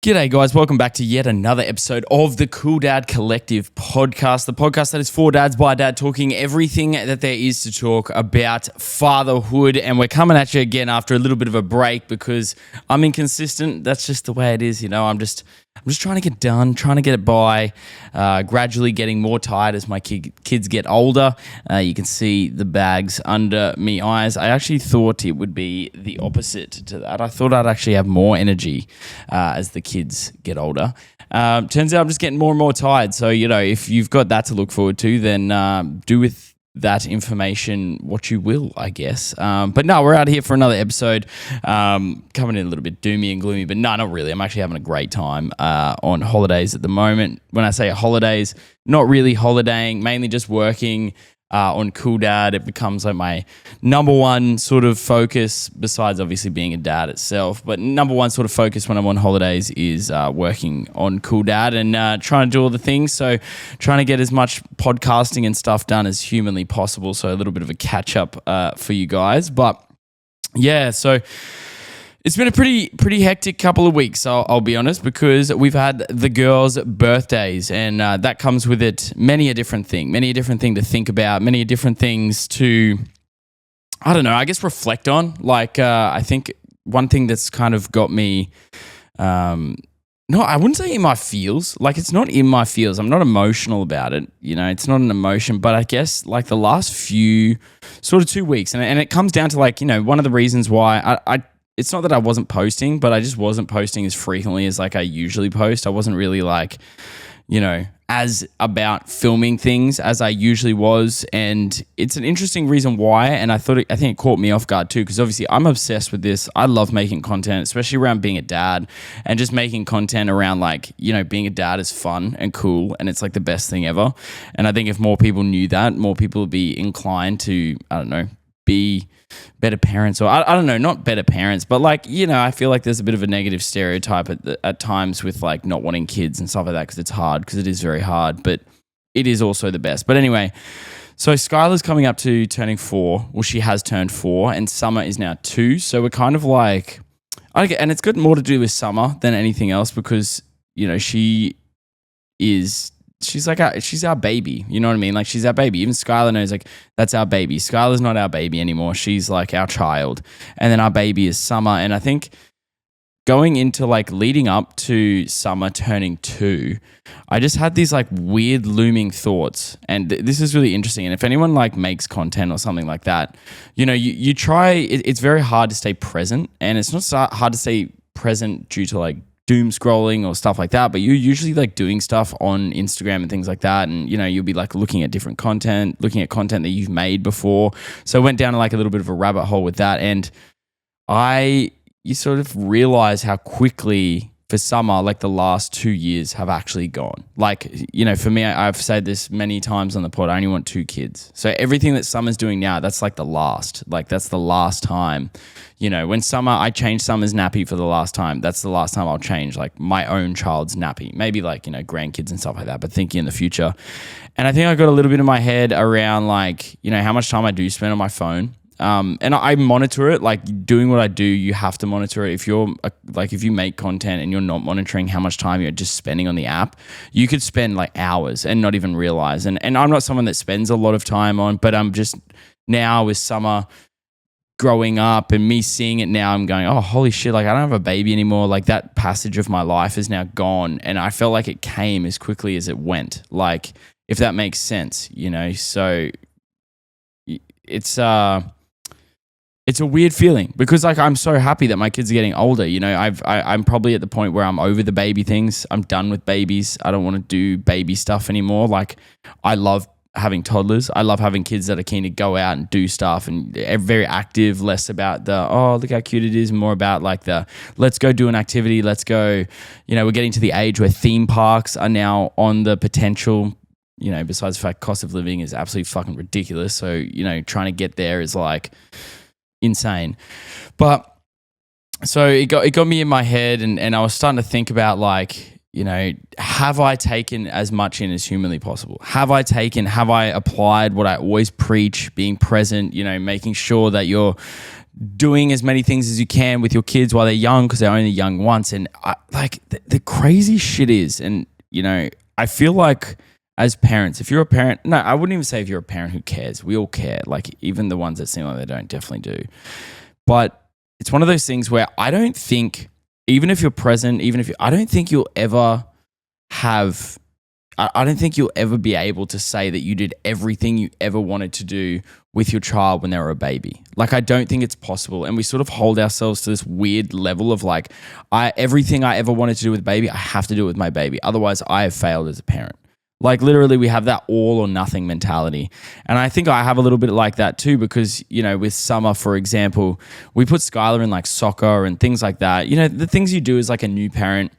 G'day guys, welcome back to yet another episode of the CoolDadCollective podcast, the podcast that is for dads by dad, talking everything that there is to talk about fatherhood. And we're coming at you again after a little bit of a break because I'm inconsistent. That's just the way it is, I'm just trying to get done, trying to get it by, gradually getting more tired as my kids get older. You can see the bags under me eyes. I actually thought it would be the opposite to that. I thought I'd actually have more energy as the kids get older. Turns out I'm just getting more and more tired. So, if you've got that to look forward to, then do with that information what you will, I guess. But no, we're out here for another episode, coming in a little bit doomy and gloomy, but no, not really. I'm actually having a great time on holidays at the moment. When I say holidays, not really holidaying, mainly just working on CoolDad. It becomes like my number one sort of focus, besides obviously being a dad itself, but number one sort of focus when I'm on holidays is working on CoolDad and trying to do all the things. So trying to get as much podcasting and stuff done as humanly possible. So a little bit of a catch up for you guys. But yeah, so it's been a pretty hectic couple of weeks, I'll be honest, because we've had the girls' birthdays, and that comes with it many a different thing to think about, many a different things to, I don't know, I guess reflect on. Like, I think one thing that's kind of got me, no, I wouldn't say in my feels. Like, it's not in my feels. I'm not emotional about it. It's not an emotion, but I guess like the last few sort of 2 weeks, and it comes down to like, one of the reasons why I it's not that I wasn't posting, but I just wasn't posting as frequently as like I usually post. I wasn't really like, as about filming things as I usually was. And it's an interesting reason why. And I think it caught me off guard too, because obviously I'm obsessed with this. I love making content, especially around being a dad, and just making content around like, being a dad is fun and cool. And it's like the best thing ever. And I think if more people knew that, more people would be inclined to, I don't know, be better parents, or I don't know, not better parents, but like, I feel like there's a bit of a negative stereotype at times with like not wanting kids and stuff like that, because it's hard, because it is very hard, but it is also the best. But anyway, so Skylar's coming up to turning 4. Well, she has turned 4, and Summer is now 2. So we're kind of like, and it's got more to do with Summer than anything else, because, she's our baby. You know what I mean? Like, she's our baby. Even Skylar knows, like, that's our baby. Skylar's not our baby anymore. She's like our child. And then our baby is Summer. And I think going into like leading up to Summer turning 2, I just had these like weird looming thoughts. And this is really interesting. And if anyone like makes content or something like that, you try, it's very hard to stay present. And it's not hard to stay present due to like doom scrolling or stuff like that, but you're usually like doing stuff on Instagram and things like that, and you'll be like looking at different content, looking at content that you've made before. So I went down like a little bit of a rabbit hole with that, and you sort of realize how quickly for Summer, like the last 2 years have actually gone. Like, for me, I've said this many times on the pod, I only want 2 kids. So everything that Summer's doing now, that's like that's the last time. When I changed Summer's nappy for the last time, that's the last time I'll change like my own child's nappy. Maybe like, grandkids and stuff like that, but thinking in the future. And I think I got a little bit in my head around like, how much time I do spend on my phone. And I monitor it, like doing what I do, you have to monitor it. If if you make content and you're not monitoring how much time you're just spending on the app, you could spend like hours and not even realize. And I'm not someone that spends a lot of time on, but I'm just now with Summer growing up and me seeing it now, I'm going, oh, holy shit, like I don't have a baby anymore. Like that passage of my life is now gone. And I felt like it came as quickly as it went. Like, if that makes sense, so it's a weird feeling, because like I'm so happy that my kids are getting older. I'm probably at the point where I'm over the baby things. I'm done with babies. I don't want to do baby stuff anymore. Like, I love having toddlers. I love having kids that are keen to go out and do stuff and very active, less about the, oh, look how cute it is, more about like the, let's go do an activity. Let's go, we're getting to the age where theme parks are now on the potential, besides the fact cost of living is absolutely fucking ridiculous. So, trying to get there is like insane. But so it got me in my head, and I was starting to think about like, have I taken as much in as humanly possible? Have I applied what I always preach, being present, making sure that you're doing as many things as you can with your kids while they're young, because they're only young once. And the crazy shit is, and I feel like as parents, if you're a parent, no, I wouldn't even say if you're a parent who cares. We all care. Like even the ones that seem like they don't definitely do. But it's one of those things where I don't think, even if you're present, I don't think you'll ever have, I don't think you'll ever be able to say that you did everything you ever wanted to do with your child when they were a baby. Like, I don't think it's possible. And we sort of hold ourselves to this weird level of like, everything I ever wanted to do with baby, I have to do it with my baby. Otherwise, I have failed as a parent. Like literally we have that all or nothing mentality. And I think I have a little bit like that too, because, with Summer, for example, we put Skylar in like soccer and things like that. The things you do as like a new parent,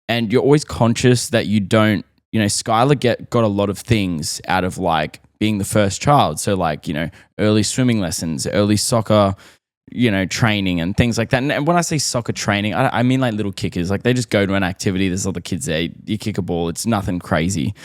and you're always conscious that you don't, Skylar got a lot of things out of like being the first child. So like, early swimming lessons, early soccer, training and things like that. And when I say soccer training, I mean like little kickers. Like they just go to an activity, there's other kids there, you kick a ball, it's nothing crazy.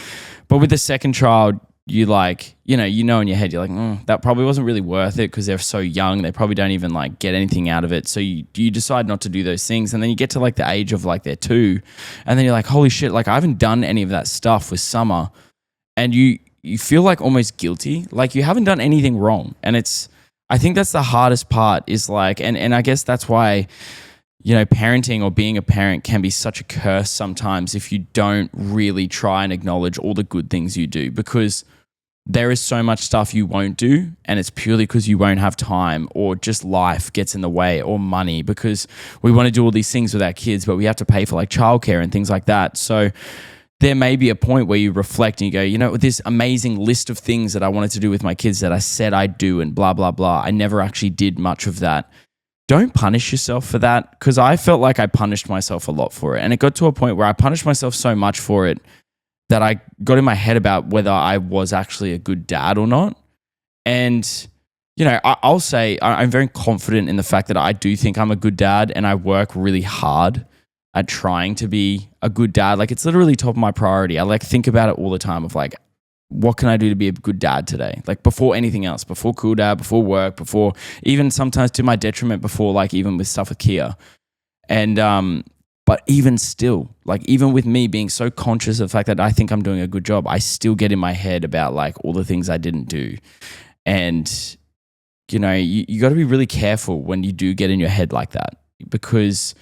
But with the second child, you like, in your head, you're like, that probably wasn't really worth it because they're so young. They probably don't even like get anything out of it. So you decide not to do those things. And then you get to like the age of like they're 2. And then you're like, holy shit, like I haven't done any of that stuff with Summer. And you feel like almost guilty. Like you haven't done anything wrong. And I think that's the hardest part is like, and I guess that's why, parenting or being a parent can be such a curse sometimes if you don't really try and acknowledge all the good things you do, because there is so much stuff you won't do, and it's purely because you won't have time, or just life gets in the way, or money, because we want to do all these things with our kids, but we have to pay for like childcare and things like that. So there may be a point where you reflect and you go, this amazing list of things that I wanted to do with my kids that I said I'd do and blah, blah, blah. I never actually did much of that. Don't punish yourself for that, because I felt like I punished myself a lot for it. And it got to a point where I punished myself so much for it that I got in my head about whether I was actually a good dad or not. And, I'll say I'm very confident in the fact that I do think I'm a good dad, and I work really hard at trying to be a good dad. Like it's literally top of my priority. I like think about it all the time of like, what can I do to be a good dad today? Like before anything else, before Cool Dad, before work, before even sometimes to my detriment, before like even with stuff with Kia. And, but even still, like even with me being so conscious of the fact that I think I'm doing a good job, I still get in my head about like all the things I didn't do. And, you got to be really careful when you do get in your head like that, because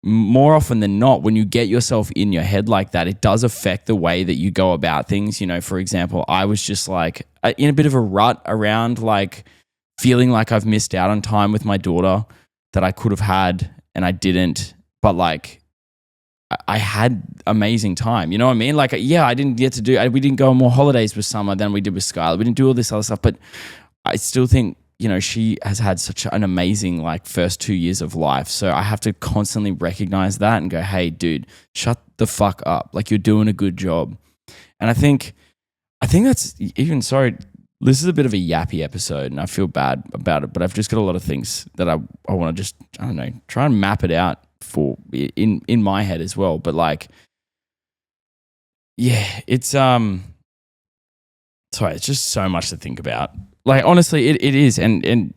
more often than not, when you get yourself in your head like that, it does affect the way that you go about things. For example, I was just like in a bit of a rut around like feeling like I've missed out on time with my daughter that I could have had and I didn't. But like I had amazing time. You know what I mean? Like, yeah, I didn't get to we didn't go on more holidays with Summer than we did with Skylar. We didn't do all this other stuff, but I still think, she has had such an amazing like first 2 years of life. So I have to constantly recognize that and go, hey, dude, shut the fuck up. Like you're doing a good job. And I think that's even, sorry, this is a bit of a yappy episode and I feel bad about it, but I've just got a lot of things that I want to just, I don't know, try and map it out for in my head as well. But like, yeah, it's it's just so much to think about. Like, honestly, it is. And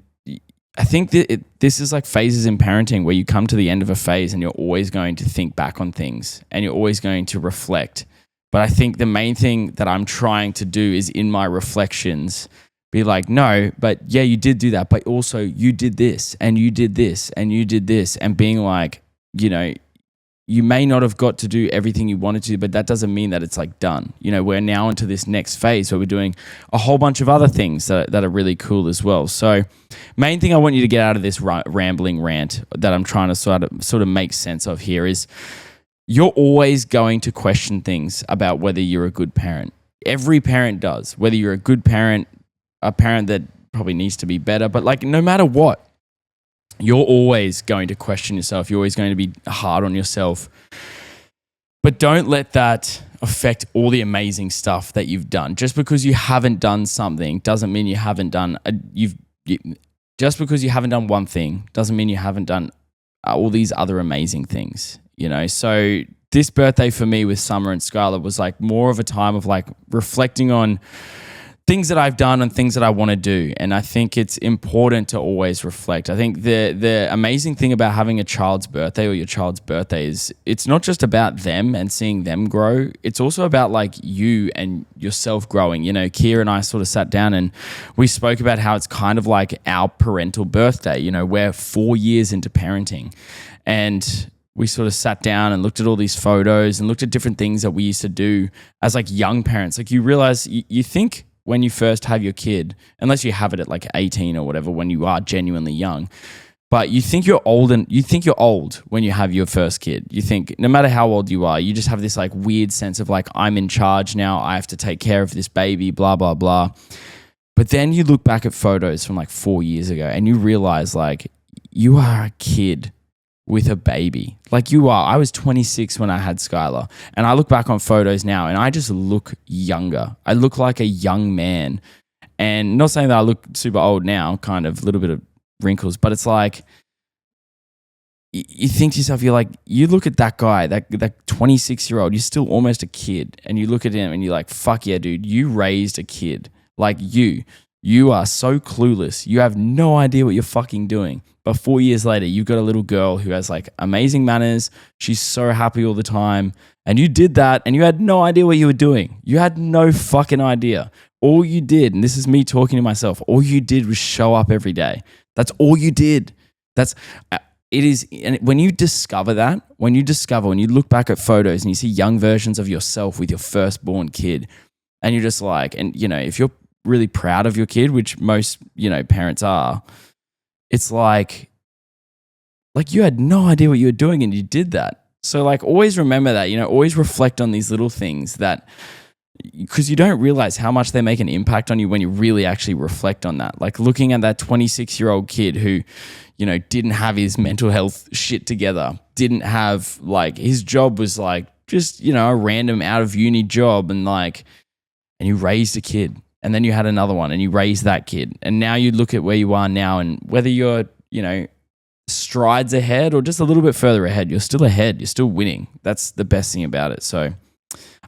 I think that this is like phases in parenting where you come to the end of a phase and you're always going to think back on things and you're always going to reflect. But I think the main thing that I'm trying to do is in my reflections, be like, no, but yeah, you did do that. But also you did this and you did this and you did this. And being like, you may not have got to do everything you wanted to, but that doesn't mean that it's like done. We're now into this next phase where we're doing a whole bunch of other things that are really cool as well. So main thing I want you to get out of this rambling rant that I'm trying to sort of make sense of here is you're always going to question things about whether you're a good parent. Every parent does, whether you're a good parent, a parent that probably needs to be better, but like no matter what, you're always going to question yourself. You're always going to be hard on yourself. But don't let that affect all the amazing stuff that you've done. Just because you haven't done something doesn't mean you haven't done. Just because you haven't done one thing doesn't mean you haven't done all these other amazing things. So this birthday for me with Summer and Skylar was like more of a time of like reflecting on things that I've done and things that I want to do. And I think it's important to always reflect. I think the amazing thing about having a child's birthday or your child's birthday is it's not just about them and seeing them grow. It's also about like you and yourself growing. You know, Kia and I sort of sat down and we spoke about how it's kind of like our parental birthday. You know, we're 4 years into parenting, and we sort of sat down and looked at all these photos and looked at different things that we used to do as like young parents. Like you realize you think when you first have your kid, unless you have it at like 18 or whatever, when you are genuinely young, but you think you're old when you have your first kid. You think no matter how old you are, you just have this like weird sense of like, I'm in charge now. I have to take care of this baby, blah, blah, blah. But then you look back at photos from like 4 years ago and you realize like you are a kid with a baby. Like you are. I was 26 when I had Skylar, and I look back on photos now and I just look younger. I look like a young man, and not saying that I look super old now, kind of a little bit of wrinkles, but it's like you think to yourself, you look at that guy, that 26-year-old, you're still almost a kid, and you look at him and you're like, fuck yeah, dude, you raised a kid. Like you are so clueless. You have no idea what you're fucking doing. But 4 years later, you've got a little girl who has like amazing manners. She's so happy all the time. And you did that and you had no idea what you were doing. You had no fucking idea. All you did, and this is me talking to myself, all you did was show up every day. That's all you did. It is. And when you discover that, when you look back at photos and you see young versions of yourself with your firstborn kid, and you're just like, and you know, if you're really proud of your kid, which most, you know, parents are, it's like you had no idea what you were doing and you did that. So like always remember that, you know, always reflect on these little things that, because you don't realize how much they make an impact on you when you really actually reflect on that. Like looking at that 26-year-old kid who, you know, didn't have his mental health shit together, didn't have like, his job was like just, you know, a random out of uni job, and you raised a kid. And then you had another one and you raised that kid. And now you look at where you are now, and whether you're, you know, strides ahead or just a little bit further ahead, you're still ahead. You're still winning. That's the best thing about it. So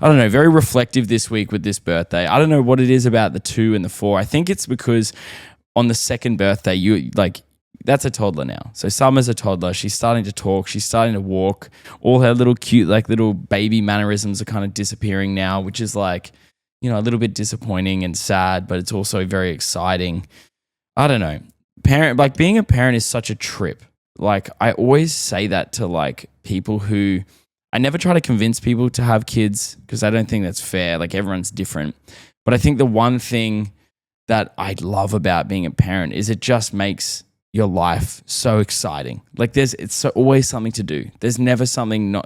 I don't know, very reflective this week with this birthday. I don't know what it is about the 2 and the 4. I think it's because on the second birthday, that's a toddler now. So Summer's a toddler. She's starting to talk. She's starting to walk. All her little cute, like little baby mannerisms are kind of disappearing now, which is like, you know, a little bit disappointing and sad, but it's also very exciting. I don't know. Being a parent is such a trip. Like I always say that to like people who, I never try to convince people to have kids because I don't think that's fair. Like everyone's different. But I think the one thing that I love about being a parent is it just makes your life so exciting. Like always something to do. There's never something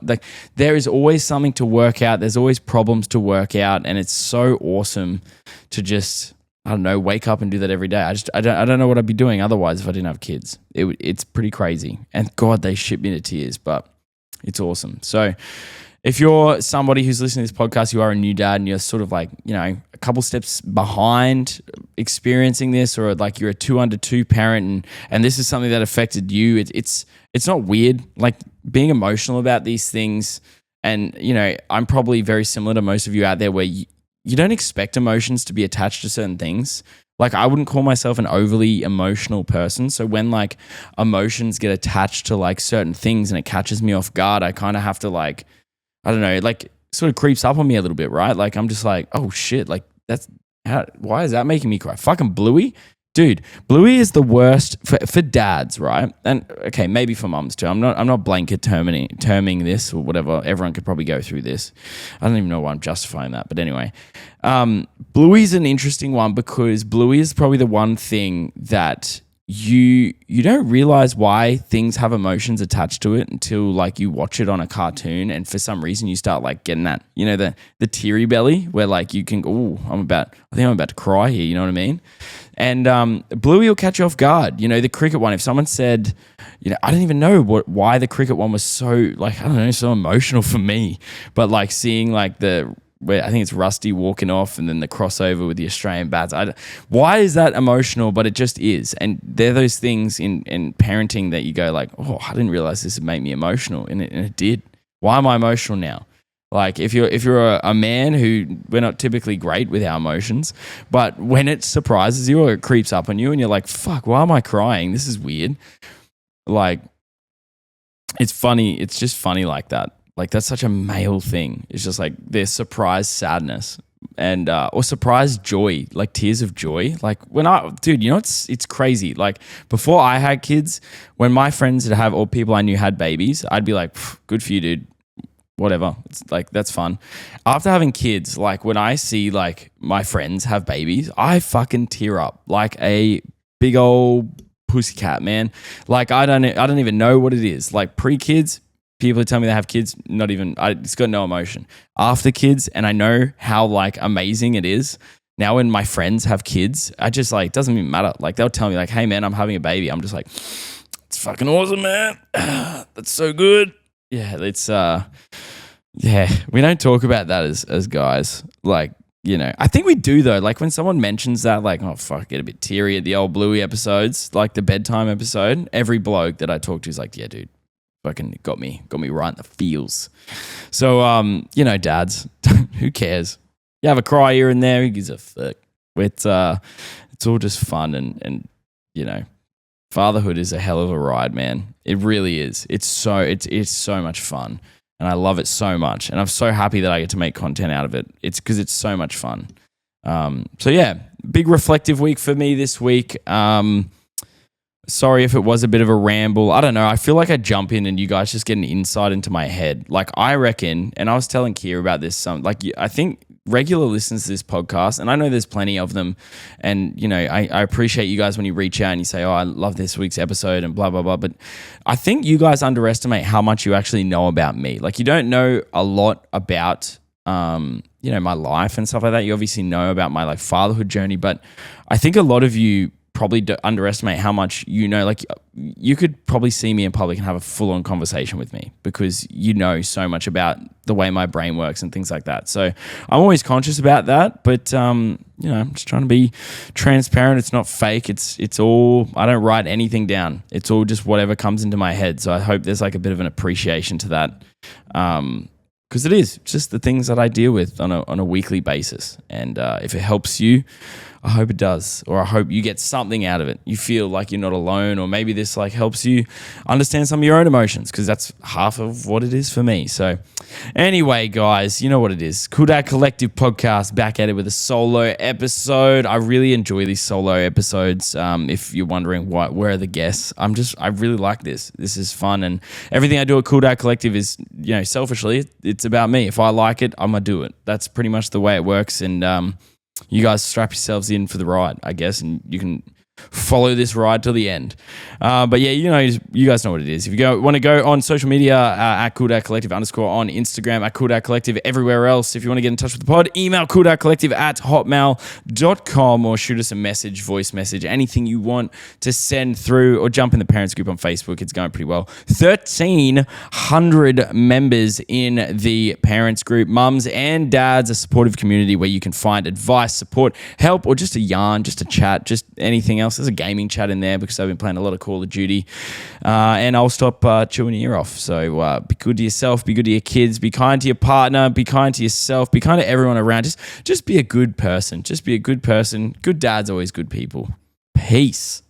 there is always something to work out. There's always problems to work out, and it's so awesome to just, I don't know, wake up and do that every day. I don't know what I'd be doing otherwise if I didn't have kids. It's pretty crazy, and God, they ship me to tears, but it's awesome. So if you're somebody who's listening to this podcast, you are a new dad and you're sort of like, you know, a couple steps behind experiencing this, or like you're a 2 under 2 parent and this is something that affected you, it's not weird. Like being emotional about these things, and, you know, I'm probably very similar to most of you out there where you don't expect emotions to be attached to certain things. Like I wouldn't call myself an overly emotional person. So when like emotions get attached to like certain things and it catches me off guard, I kind of have to like, I don't know, like sort of creeps up on me a little bit, right? Like I'm just like, oh shit, like why is that making me cry? Fucking Bluey? Dude, Bluey is the worst for dads, right? And okay, maybe for mums too. I'm not blanket terming this or whatever. Everyone could probably go through this. I don't even know why I'm justifying that. But anyway, Bluey's an interesting one because Bluey is probably the one thing that you don't realize why things have emotions attached to it until like you watch it on a cartoon, and for some reason you start like getting that, you know, the teary belly where like you can go, I think I'm about to cry here, you know what I mean? And Bluey will catch you off guard. You know, the cricket one, if someone said, you know, I don't even know why the cricket one was so like, I don't know, so emotional for me, but like seeing like where I think it's Rusty walking off and then the crossover with the Australian bats. Why is that emotional? But it just is. And they're those things in parenting that you go like, oh, I didn't realize this would make me emotional. And it did. Why am I emotional now? Like if you're a man who we're not typically great with our emotions, but when it surprises you or it creeps up on you and you're like, fuck, why am I crying? This is weird. Like it's funny. It's just funny like that. Like that's such a male thing. It's just like there's surprise sadness and or surprise joy, like tears of joy. Like dude, you know it's crazy. Like before I had kids, when my friends that have or people I knew had babies, I'd be like, good for you, dude. Whatever. It's like, that's fun. After having kids, like when I see like my friends have babies, I fucking tear up like a big old pussycat, man. Like I don't even know what it is. Like pre-kids, people who tell me they have kids, it's got no emotion. After kids, and I know how like amazing it is. Now when my friends have kids, I just like, it doesn't even matter. Like they'll tell me like, hey man, I'm having a baby. I'm just like, it's fucking awesome, man. That's so good. Yeah, it's we don't talk about that as guys. Like, you know, I think we do though. Like when someone mentions that, like, oh fuck, get a bit teary at the old Bluey episodes, like the bedtime episode. Every bloke that I talk to is like, yeah, dude, fucking got me right in the feels. So, you know, dads, who cares? You have a cry here and there. Who gives a fuck? It's all just fun and you know. Fatherhood is a hell of a ride, man. It really is. It's so much fun, and I love it so much. And I'm so happy that I get to make content out of it. It's because it's so much fun. So yeah, big reflective week for me this week. Sorry if it was a bit of a ramble. I don't know. I feel like I jump in and you guys just get an insight into my head. Like I reckon, and I was telling Kier about this. I think regular listeners to this podcast, and I know there's plenty of them, and you know I appreciate you guys when you reach out and you say, oh, I love this week's episode and blah blah blah, but I think you guys underestimate how much you actually know about me. Like you don't know a lot about you know, my life and stuff like that. You obviously know about my like fatherhood journey, but I think a lot of you probably underestimate how much you know. Like you could probably see me in public and have a full-on conversation with me because you know so much about the way my brain works and things like that. So I'm always conscious about that, but you know, I'm just trying to be transparent. It's not fake. It's all, I don't write anything down. It's all just whatever comes into my head. So I hope there's like a bit of an appreciation to that. Because it is just the things that I deal with on a weekly basis. And if it helps you, I hope it does, or I hope you get something out of it. You feel like you're not alone, or maybe this like helps you understand some of your own emotions, because that's half of what it is for me. So anyway, guys, you know what it is. CoolDadCollective podcast back at it with a solo episode. I really enjoy these solo episodes. If you're wondering where are the guests, I really like this. This is fun, and everything I do at CoolDadCollective is, you know, selfishly, it's about me. If I like it, I'm gonna do it. That's pretty much the way it works, and you guys strap yourselves in for the ride, I guess, and you can follow this ride till the end. But yeah, you know, you guys know what it is. If you want to go on social media at CoolDadCollective _ on Instagram, at CoolDadCollective everywhere else. If you want to get in touch with the pod, email CoolDadCollective@hotmail.com or shoot us a message, voice message, anything you want to send through, or jump in the parents group on Facebook. It's going pretty well. 1,300 members in the parents group. Mums and dads, a supportive community where you can find advice, support, help, or just a yarn, just a chat, just anything else. There's a gaming chat in there because I've been playing a lot of Call of Duty, and I'll stop chewing your ear off. So be good to yourself, be good to your kids, be kind to your partner, be kind to yourself, be kind to everyone around. Just be a good person. Just be a good person. Good dads, always good people. Peace.